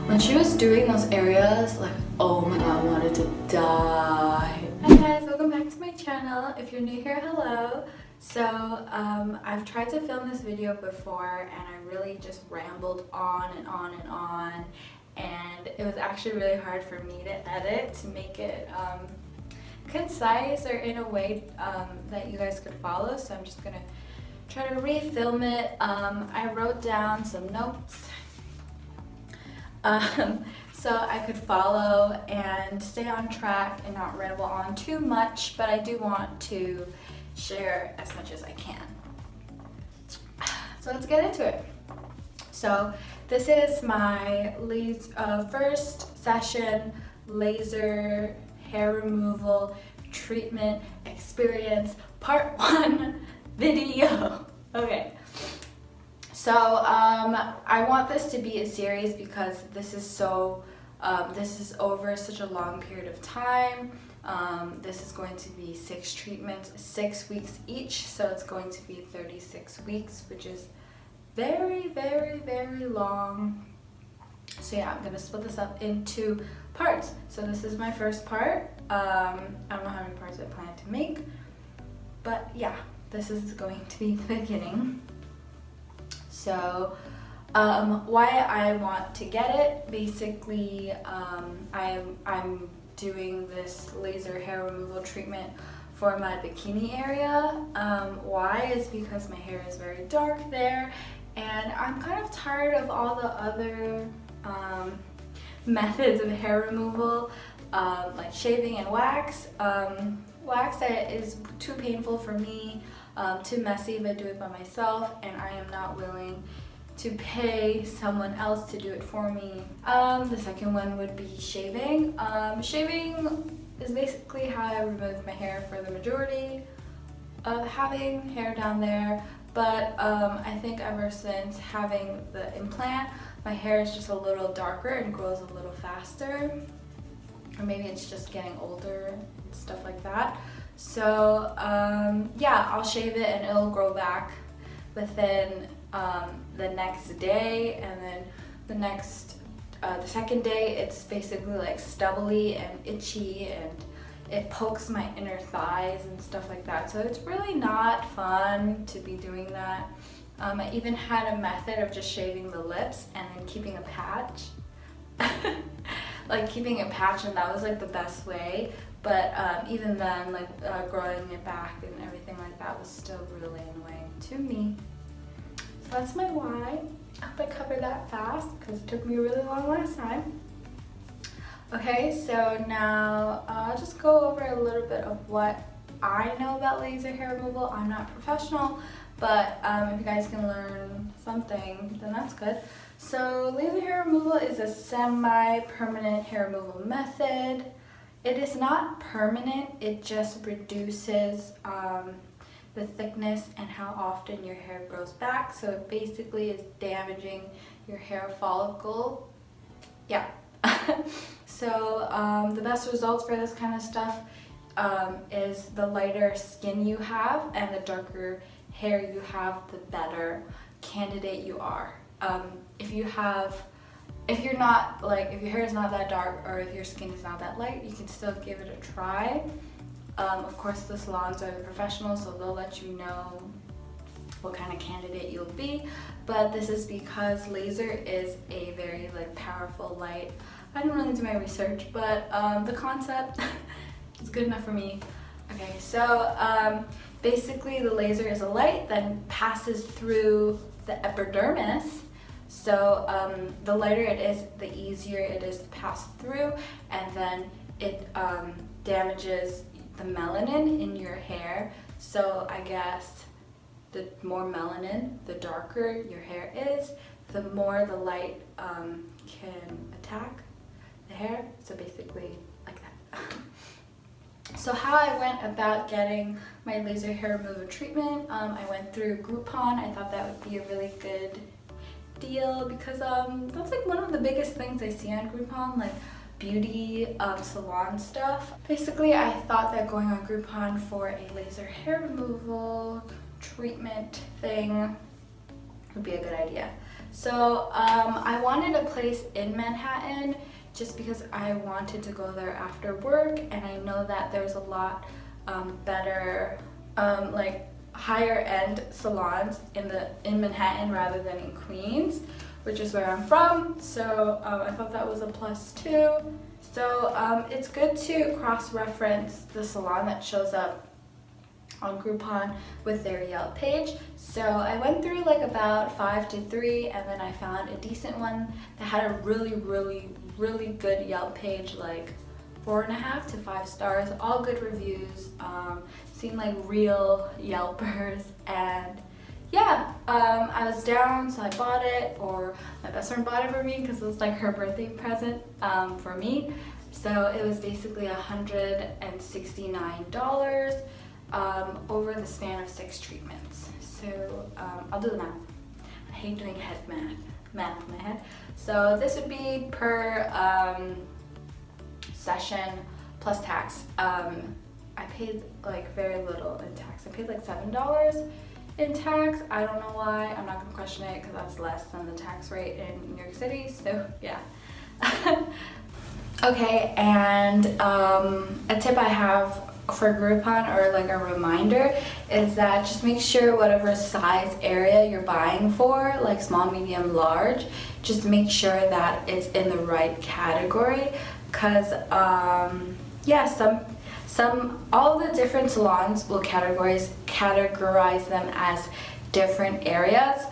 When she was doing those areas, like, oh my god, I wanted to die. Hi guys, welcome back to my channel. If you're new here, hello. So I've tried to film this video before and I really just rambled on and on and on, and it was actually really hard for me to edit to make it concise or in a way that you guys could follow. So I'm just gonna try to refilm it. I wrote down some notes so I could follow and stay on track and not ramble on too much, but I do want to share as much as I can. So let's get into it. So this is my first session laser hair removal treatment experience part 1 video. Okay. So I want this to be a series because this is over such a long period of time. This is going to be 6 treatments, 6 weeks each, so it's going to be 36 weeks, which is very, very, very long. So yeah, I'm gonna split this up into parts. So this is my first part. I don't know how many parts I plan to make, but yeah, this is going to be the beginning. So why I want to get it, basically I'm doing this laser hair removal treatment for my bikini area. Why is because my hair is very dark there, and I'm kind of tired of all the other methods of hair removal, like shaving and wax. Wax that is too painful for me, too messy if I do it by myself, and I am not willing to pay someone else to do it for me. The second one would be shaving. Shaving is basically how I remove my hair for the majority of having hair down there, but I think ever since having the implant, my hair is just a little darker and grows a little faster, or maybe it's just getting older and stuff like that. So yeah, I'll shave it and it'll grow back within the next day, and then the second day it's basically like stubbly and itchy, and it pokes my inner thighs and stuff like that. So it's really not fun to be doing that. I even had a method of just shaving the lips and then keeping a patch. Like keeping a patch, and that was like the best way. But even then, like growing it back and everything like that was still really annoying to me. So that's my why. I hope I covered that fast because it took me really long last time. Okay, so now I'll just go over a little bit of what I know about laser hair removal. I'm not professional, but if you guys can learn something, then that's good. So laser hair removal is a semi-permanent hair removal method. It is not permanent, it just reduces the thickness and how often your hair grows back. So it basically is damaging your hair follicle. Yeah. So the best results for this kind of stuff is the lighter skin you have and the darker hair you have, the better candidate you are. If your hair is not that dark, or if your skin is not that light, you can still give it a try. Of course, the salons are the professionals, so they'll let you know what kind of candidate you'll be. But this is because laser is a very powerful light. I didn't really do my research, but the concept is good enough for me. Okay, so basically the laser is a light that passes through the epidermis. So the lighter it is, the easier it is to pass through, and then it damages the melanin in your hair. So I guess the more melanin, the darker your hair is, the more the light can attack the hair. So basically like that. So how I went about getting my laser hair removal treatment, I went through Groupon. I thought that would be a really good deal because that's like one of the biggest things I see on Groupon, like beauty salon stuff. Basically, I thought that going on Groupon for a laser hair removal treatment thing would be a good idea. So I wanted a place in Manhattan just because I wanted to go there after work, and I know that there's a lot better like higher end salons in Manhattan rather than in Queens, which is where I'm from. So I thought that was a plus too. So it's good to cross-reference the salon that shows up on Groupon with their Yelp page. So I went through like about 5 to 3, and then I found a decent one that had a really good Yelp page, like 4.5 to 5 stars, all good reviews, seemed like real Yelpers, and yeah, I was down, so I bought it, or my best friend bought it for me because it was like her birthday present for me. So it was basically $169 over the span of 6 treatments. So I'll do the math. I hate doing math in my head. So this would be per session plus tax. I paid like very little in tax. I paid like $7 in tax. I don't know why. I'm not gonna question it because that's less than the tax rate in New York City. So yeah. Okay, and a tip I have for Groupon, or like a reminder, is that just make sure whatever size area you're buying for, like small, medium, large, just make sure that it's in the right category, because yeah, all the different salons will categorize them as different areas.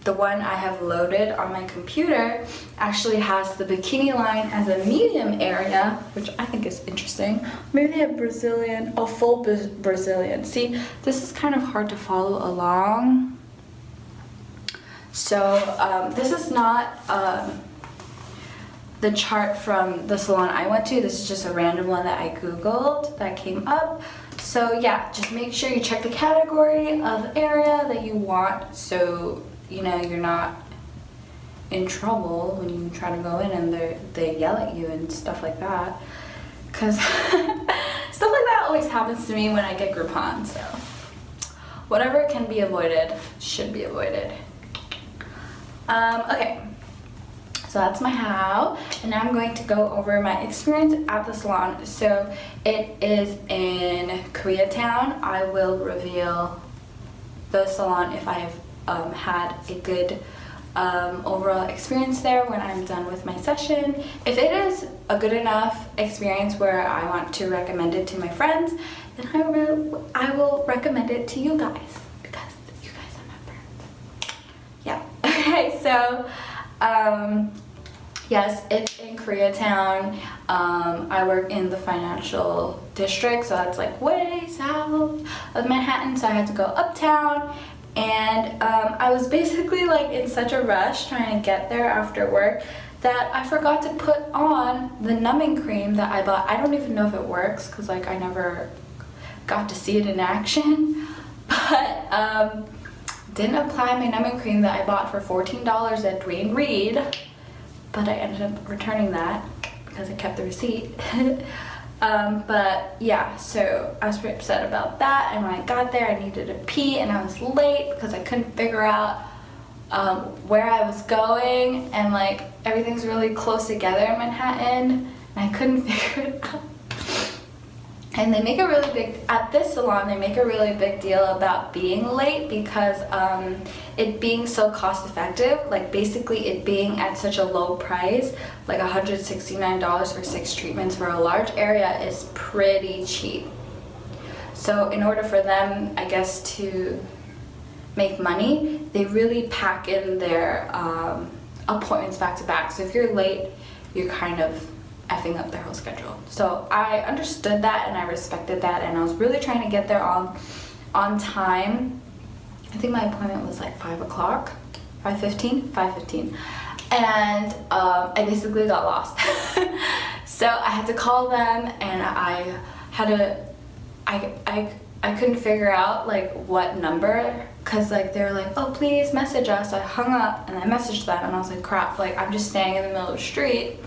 The one I have loaded on my computer actually has the bikini line as a medium area, which I think is interesting. Maybe they have Brazilian, full Brazilian. See, this is kind of hard to follow along. So this is not the chart from the salon I went to. This is just a random one that I Googled that came up. So yeah, just make sure you check the category of area that you want, so you know you're not in trouble when you try to go in and they yell at you and stuff like that, because stuff like that always happens to me when I get Groupon. So whatever can be avoided should be avoided. Okay, so that's my how, and now I'm going to go over my experience at the salon. So it is in Koreatown. I will reveal the salon if I've had a good overall experience there when I'm done with my session. If it is a good enough experience where I want to recommend it to my friends, then I will recommend it to you guys, because you guys are my friends. Yeah. Okay, so yes, it's in Koreatown. I work in the financial district, so that's like way south of Manhattan, so I had to go uptown, and I was basically like in such a rush trying to get there after work that I forgot to put on the numbing cream that I bought. I don't even know if it works because like I never got to see it in action, but didn't apply my numbing cream that I bought for $14 at Dwayne Reed, but I ended up returning that because I kept the receipt. But yeah, so I was pretty upset about that, and when I got there I needed to pee and I was late because I couldn't figure out where I was going, and like everything's really close together in Manhattan and I couldn't figure it out. And they make a really big, at this salon, they make a really big deal about being late because it being so cost effective, like basically it being at such a low price, like $169 for 6 treatments for a large area is pretty cheap. So in order for them, I guess, to make money, they really pack in their appointments back to back. So if you're late, you're kind of effing up their whole schedule. So I understood that and I respected that, and I was really trying to get there on time. I think my appointment was like 5 o'clock, 5:15, and I basically got lost. So I had to call them, and I couldn't figure out like what number, because like they were like, oh please message us. So I hung up and I messaged them, and I was like, crap, like I'm just standing in the middle of the street.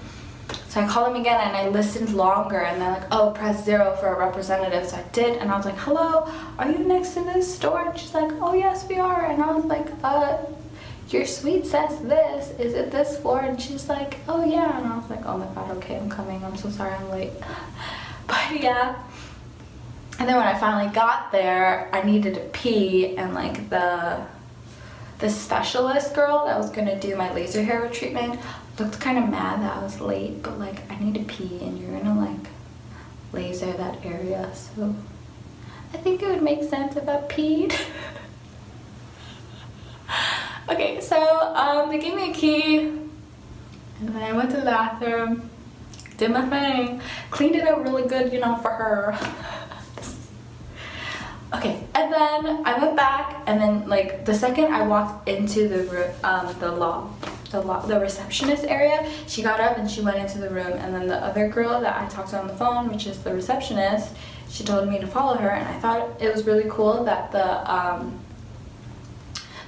So I called them again and I listened longer, and they're like, oh, press 0 for a representative. So I did, and I was like, hello, are you next to this store? And she's like, oh yes we are. And I was like, your suite says this, is it this floor? And she's like, oh yeah. And I was like, oh my god, okay, I'm coming, I'm so sorry I'm late. But yeah. And then when I finally got there, I needed to pee, and like the specialist girl that was gonna do my laser hair treatment looked kind of mad that I was late, but like I need to pee and you're gonna like laser that area, so I think it would make sense if I peed. Okay, so they gave me a key, and then I went to the bathroom, did my thing, cleaned it up really good, you know, for her. Okay, and then I went back, and then like the second I walked into the room, the receptionist area, she got up and she went into the room, and then the other girl that I talked to on the phone, which is the receptionist, she told me to follow her, and I thought it was really cool that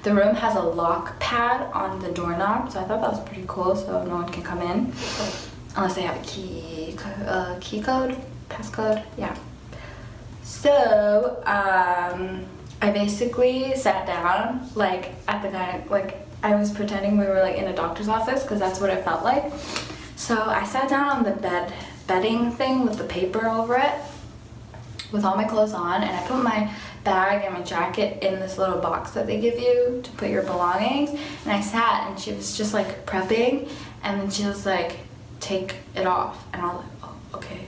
the room has a lock pad on the doorknob, so I thought that was pretty cool, so no one can come in unless they have a key code, passcode, yeah. So I basically sat down like at the like I was pretending we were like in a doctor's office, because that's what it felt like. So I sat down on the bedding thing with the paper over it with all my clothes on, and I put my bag and my jacket in this little box that they give you to put your belongings, and I sat, and she was just like prepping, and then she was like, take it off, and I was like, oh, okay.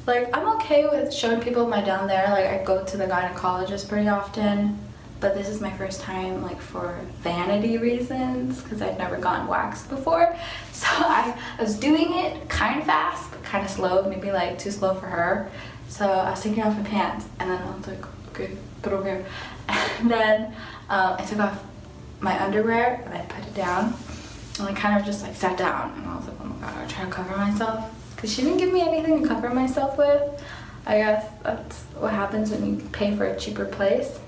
Like, I'm okay with showing people my down there, like I go to the gynecologist pretty often, but this is my first time like for vanity reasons, because I've never gotten waxed before. So I was doing it kind of fast, but kind of slow, maybe like too slow for her. So I was taking off my pants, and then I was like, okay, put it over here. And then I took off my underwear, and I put it down, and I kind of just like sat down, and I was like, oh my god, I try to cover myself, because she didn't give me anything to cover myself with. I guess that's what happens when you pay for a cheaper place.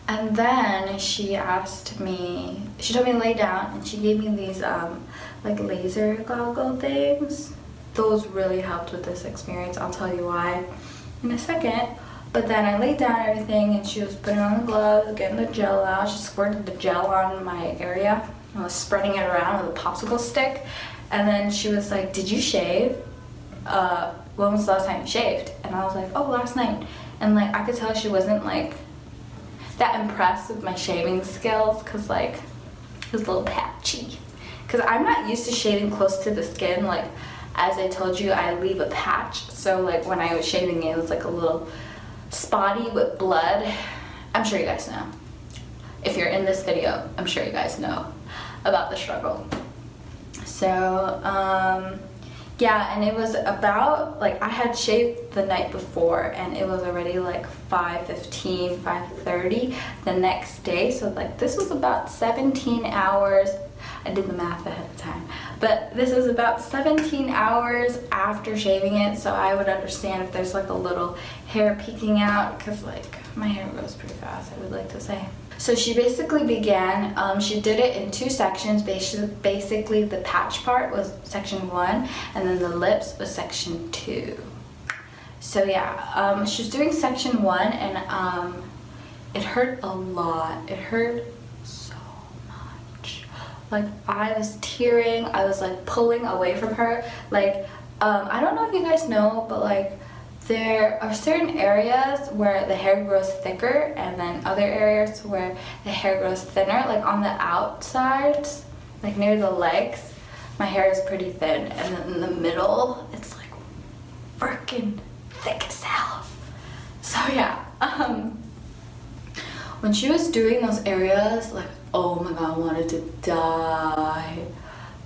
And then she told me to lay down, and she gave me these like laser goggle things. Those really helped with this experience. I'll tell you why in a second. But then I laid down everything, and she was putting on the gloves, getting the gel out. She squirted the gel on my area. I was spreading it around with a popsicle stick. And then she was like, did you shave? When was the last time you shaved? And I was like, oh, last night. And like I could tell she wasn't like that impressed with my shaving skills, because like it was a little patchy. Because I'm not used to shaving close to the skin. Like, as I told you, I leave a patch. So like when I was shaving it was like a little spotty with blood. I'm sure you guys know. If you're in this video, I'm sure you guys know about the struggle. So yeah, and it was about like I had shaved the night before, and it was already like 5:15, 5:30 the next day. So like this was about 17 hours. I did the math ahead of time, but this was about 17 hours after shaving it, so I would understand if there's like a little hair peeking out, because like my hair grows pretty fast, I would like to say. So she basically began, she did it in 2 sections. Basically the patch part was section 1, and then the lips was section 2. So yeah, she was doing section 1, and it hurt a lot. It hurt so much. Like I was tearing, I was like pulling away from her. Like, I don't know if you guys know, but like there are certain areas where the hair grows thicker, and then other areas where the hair grows thinner. Like on the outsides, like near the legs, my hair is pretty thin, and then in the middle, it's like freaking thick as hell. So yeah, when she was doing those areas, like, oh my god, I wanted to die.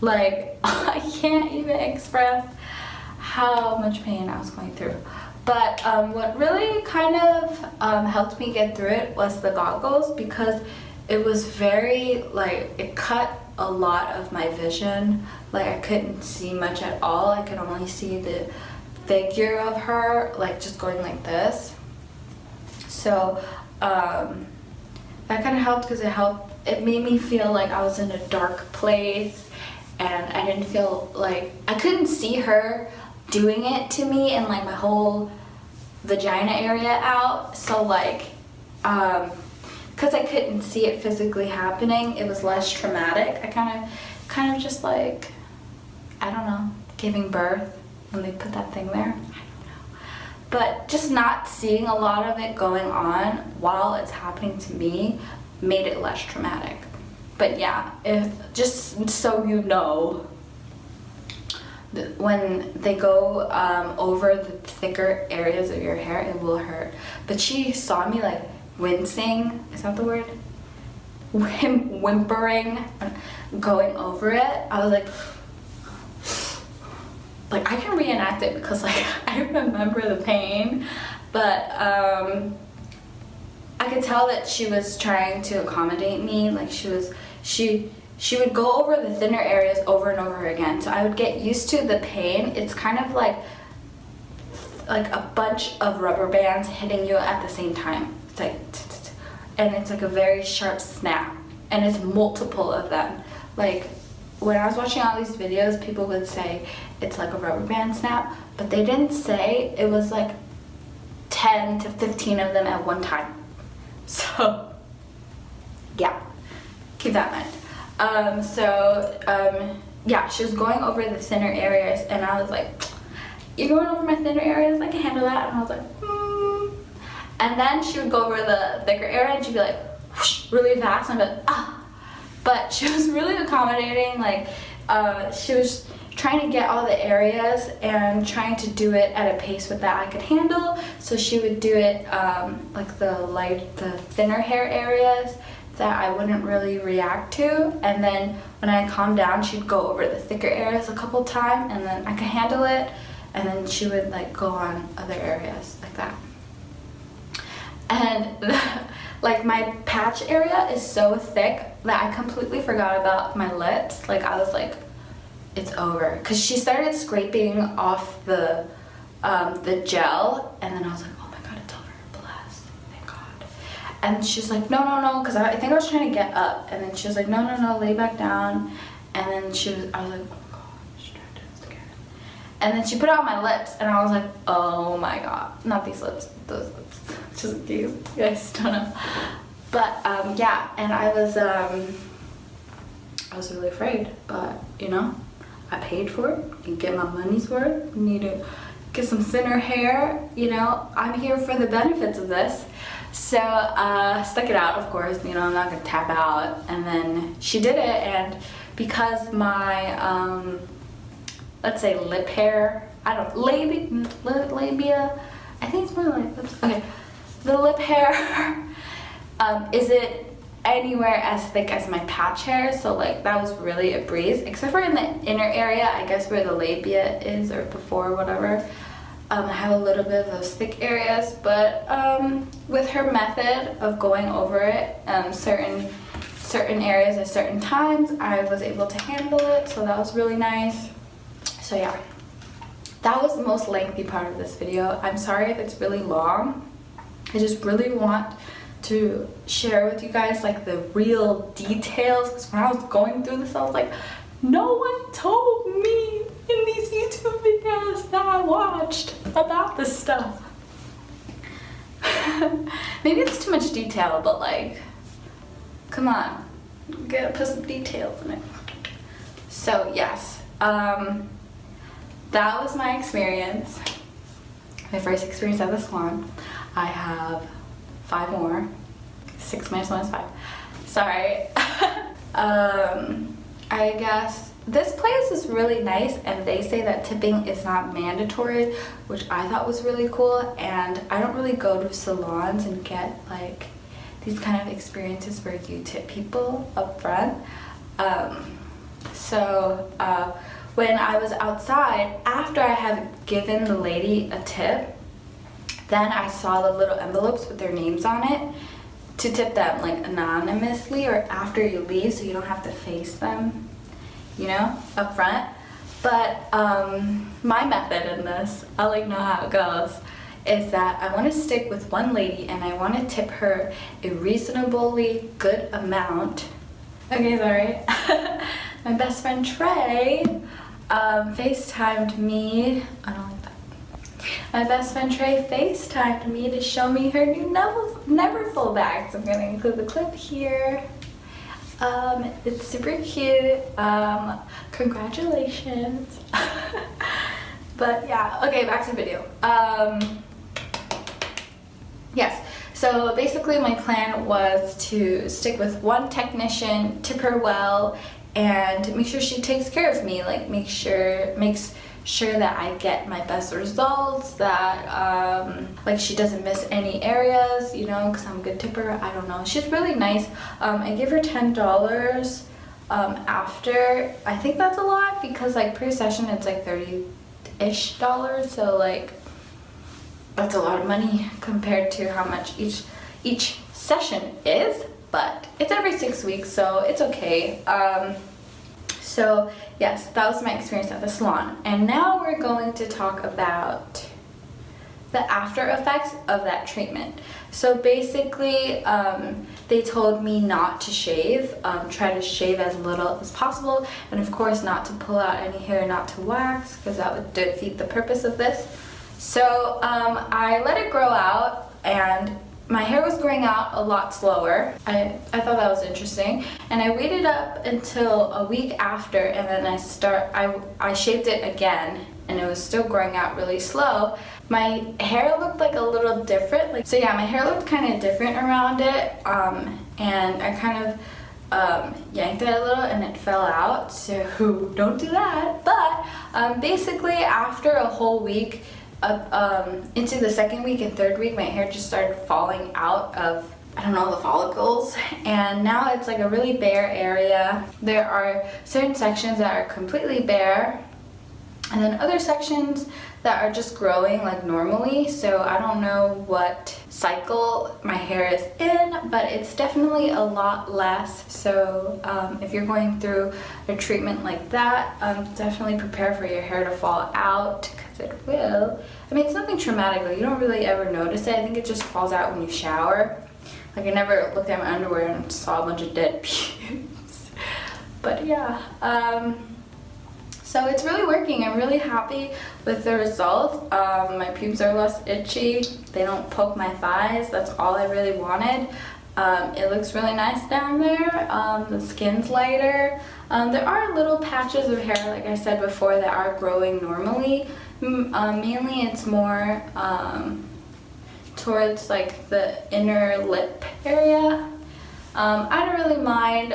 Like, I can't even express how much pain I was going through. But what really kind of helped me get through it was the goggles, because it was very, like, it cut a lot of my vision. Like I couldn't see much at all. I could only see the figure of her, like just going like this. So that kind of helped, because it made me feel like I was in a dark place, and I didn't feel like, I couldn't see her doing it to me and like my whole vagina area out. So like because I couldn't see it physically happening, it was less traumatic. I kind of just like, I don't know, giving birth when they put that thing there. I don't know. But just not seeing a lot of it going on while it's happening to me made it less traumatic. But yeah, if just so you know, when they go over the thicker areas of your hair, it will hurt. But she saw me like wincing, is that the word? Whimpering, going over it. I was like I can reenact it because like I remember the pain, but I could tell that she was trying to accommodate me. Like she would go over the thinner areas over and over again, so I would get used to the pain. It's kind of like a bunch of rubber bands hitting you at the same time. It's like, and it's like a very sharp snap, and it's multiple of them. Like when I was watching all these videos, people would say it's like a rubber band snap, but they didn't say it was like 10 to 15 of them at one time. So yeah, keep that in mind. Yeah, she was going over the thinner areas, and I was like, you're going over my thinner areas? I can handle that. And I was like, And then she would go over the thicker area, and she'd be like, whoosh, really fast, and I'd be like, ah. But she was really accommodating. Like, she was trying to get all the areas and trying to do it at a pace that I could handle. So she would do it like the thinner hair areas that I wouldn't really react to, and then when I calmed down, she'd go over the thicker areas a couple times, and then I could handle it, and then she would like go on other areas like that. And like my patch area is so thick that I completely forgot about my lips. Like I was like, it's over, because she started scraping off the gel, and then I was like, oh my god, it's over. And she's like, no, because I think I was trying to get up, and then she was like, no, lay back down. And then I was like, oh my god, I'm distracted, I'm scared. And then she put it on my lips, and I was like, oh my god, not these lips, those lips, just in case you guys don't know. But yeah, and I was really afraid, but you know, I paid for it, and get my money's worth. Need to get some thinner hair, you know, I'm here for the benefits of this. So stuck it out, of course, you know, I'm not gonna tap out. And then she did it, and because my let's say lip hair, I don't, labia, I think it's more like lips. Okay, the lip hair isn't anywhere as thick as my patch hair, so like that was really a breeze, except for in the inner area, I guess where the labia is, or before, whatever. I have a little bit of those thick areas, but with her method of going over it, certain areas at certain times, I was able to handle it, so that was really nice. So yeah, that was the most lengthy part of this video. I'm sorry if it's really long. I just really want to share with you guys like the real details, because when I was going through this, I was like, no one told me in these YouTube videos that I watched about this stuff. Maybe it's too much detail, but like, come on, gotta put some details in it. So yes, that was my experience, my first experience at the salon. I have 5 more. 6 minus 1 is 5. Sorry. I guess this place is really nice, and they say that tipping is not mandatory, which I thought was really cool. And I don't really go to salons and get like these kind of experiences where you tip people up front. When I was outside, after I had given the lady a tip, then I saw the little envelopes with their names on it to tip them like anonymously or after you leave, so you don't have to face them, you know, up front. But my method in this, I like know how it goes, is that I want to stick with one lady and I want to tip her a reasonably good amount. Okay, sorry. My best friend Trey FaceTimed me. I don't like that. my best friend Trey FaceTimed me to show me her new Neverfull bag. So I'm gonna include the clip here. It's super cute. Congratulations. But yeah, okay, back to the video. Yes, so basically my plan was to stick with one technician, tip her well, and make sure she takes care of me, like makes sure that I get my best results, that like she doesn't miss any areas, you know, because I'm a good tipper. I don't know, she's really nice. I gave her $10 after. I think that's a lot because like per session it's like $30-ish, so like that's a lot of money compared to how much each session is, but it's every 6 weeks, so it's okay. So yes, that was my experience at the salon. And now we're going to talk about the after effects of that treatment. So basically, they told me not to shave, try to shave as little as possible, and of course not to pull out any hair, not to wax, because that would defeat the purpose of this. So I let it grow out, and my hair was growing out a lot slower. I thought that was interesting, and I waited up until a week after, and then I shaved it again, and it was still growing out really slow. My hair looked like a little different, so yeah, my hair looked kind of different around it, and I kind of yanked it a little and it fell out, so don't do that. But basically after a whole week, into the second week and third week, my hair just started falling out of, I don't know, the follicles, and now it's like a really bare area. There are certain sections that are completely bare, and then other sections that are just growing like normally. So I don't know what cycle my hair is in, but it's definitely a lot less. So if you're going through a treatment like that, definitely prepare for your hair to fall out, because it will. I mean, it's nothing traumatic, though. You don't really ever notice it. I think it just falls out when you shower. Like, I never looked at my underwear and saw a bunch of dead pubes. But yeah, so it's really working. I'm really happy with the results. My pubes are less itchy. They don't poke my thighs. That's all I really wanted. It looks really nice down there. The skin's lighter. There are little patches of hair, like I said before, that are growing normally. Mainly it's more towards like the inner lip area. I don't really mind.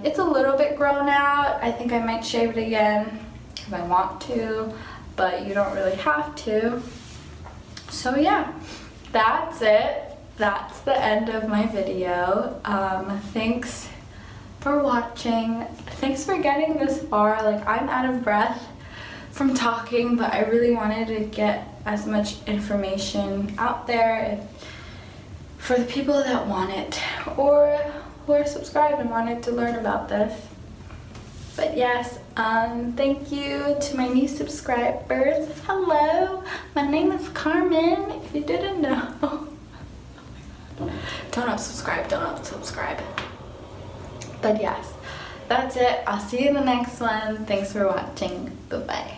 It's a little bit grown out. I think I might shave it again if I want to, but you don't really have to. So yeah, that's it. That's the end of my video. Thanks for watching. Thanks for getting this far. Like, I'm out of breath from talking, but I really wanted to get as much information out there for the people that want it, or who are subscribed and wanted to learn about this. But yes, thank you to my new subscribers. Hello, my name is Carmen, if you didn't know. Don't unsubscribe. But yes, that's it. I'll see you in the next one. Thanks for watching. Bye-bye.